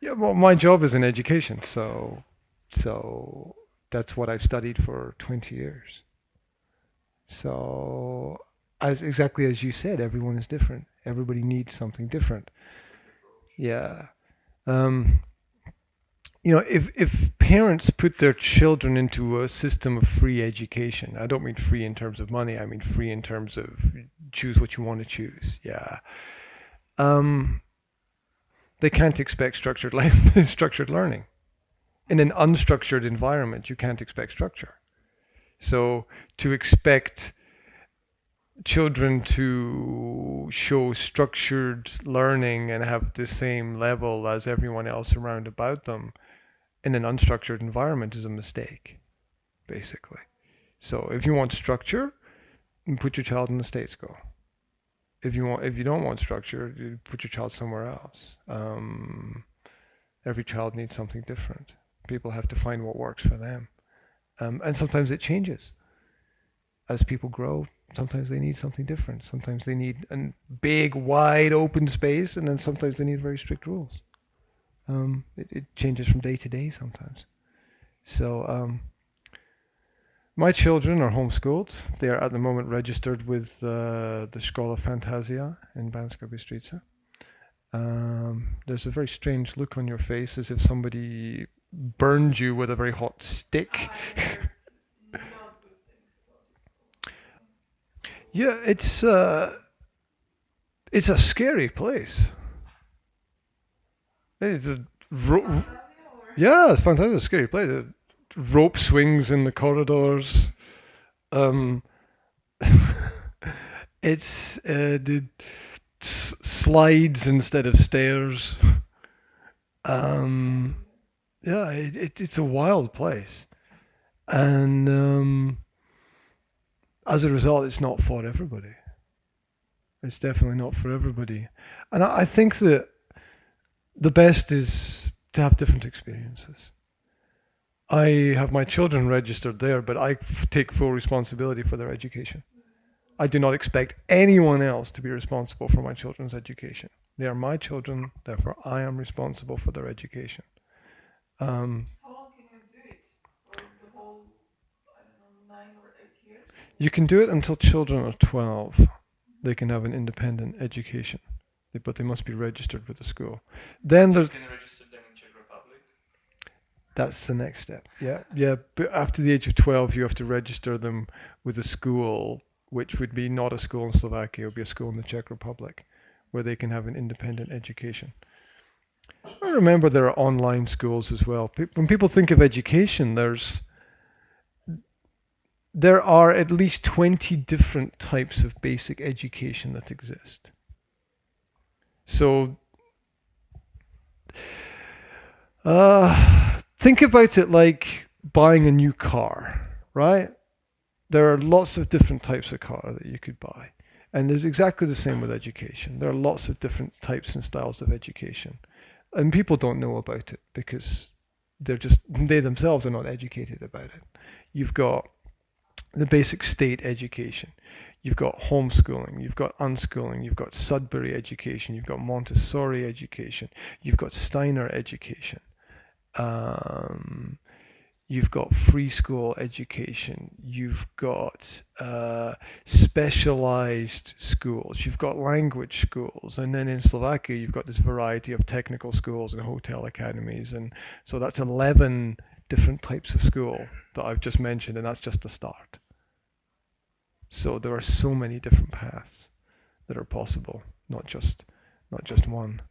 Yeah, well, my job is in education, so that's what I've studied for 20 years. So, as exactly as you said, everyone is different. Everybody needs something different. Yeah. Um, if parents put their children into a system of free education, I don't mean free in terms of money, I mean free in terms of choose what you want to choose. Yeah. Um, they can't expect structured life, structured learning. In an unstructured environment, you can't expect structure. So to expect children to show structured learning and have the same level as everyone else around about them in an unstructured environment is a mistake, basically. So if you want structure, put your child in the state school. If you don't want structure, you put your child somewhere else. Every child needs something different. People have to find what works for them, and sometimes it changes as people grow. Sometimes they need something different. Sometimes they need a big, wide open space, and then sometimes they need very strict rules. It changes from day to day sometimes. So my children are homeschooled. They are at the moment registered with the Szkoła Fantazja in Banska Bystrica. There's a very strange look on your face as if somebody burned you with a very hot stick. Yeah, it's a scary place. It's a yeah, it's fantastic. It's a scary place. Rope swings in the corridors. Um, it's the slides instead of stairs. Um, yeah, it's a wild place, and as a result, it's not for everybody. It's definitely not for everybody, and I think that the best is to have different experiences. I have my children registered there, but I take full responsibility for their education. I do not expect anyone else to be responsible for my children's education. They are my children, therefore I am responsible for their education. Um, you can do it until children are 12. They can have an independent education, but they must be registered with the school. Then there's That's the next step. Yeah, yeah. But after the age of 12, you have to register them with a school, which would be not a school in Slovakia, it would be a school in the Czech Republic, where they can have an independent education. I remember there are online schools as well. When people think of education, there are at least 20 different types of basic education that exist. So think about it like buying a new car, right? There are lots of different types of car that you could buy. And it's exactly the same with education. There are lots of different types and styles of education. And people don't know about it because they themselves are not educated about it. You've got the basic state education. You've got homeschooling, you've got unschooling, you've got Sudbury education, you've got Montessori education, you've got Steiner education. Um, You've got free school education. You've got specialized schools. You've got language schools. And then in Slovakia, you've got this variety of technical schools and hotel academies. And so that's 11 different types of school that I've just mentioned, and that's just the start. So there are so many different paths that are possible, not just one.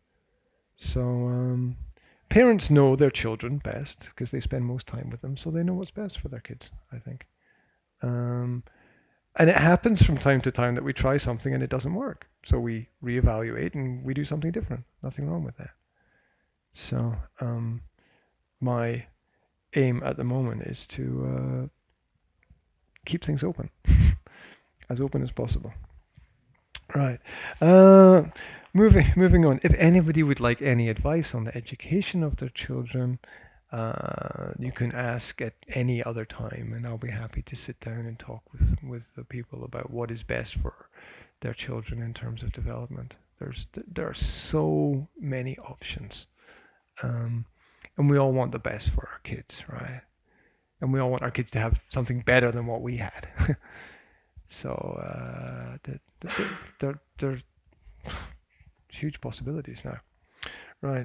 So parents know their children best because they spend most time with them, so they know what's best for their kids, I think. Um, and it happens from time to time that we try something and it doesn't work. So we reevaluate and we do something different. Nothing wrong with that. So my aim at the moment is to keep things open, as open as possible. Right. Moving on. If anybody would like any advice on the education of their children, you can ask at any other time, and I'll be happy to sit down and talk with the people about what is best for their children in terms of development. There are so many options. And we all want the best for our kids, right? And we all want our kids to have something better than what we had. So there's huge possibilities now, right?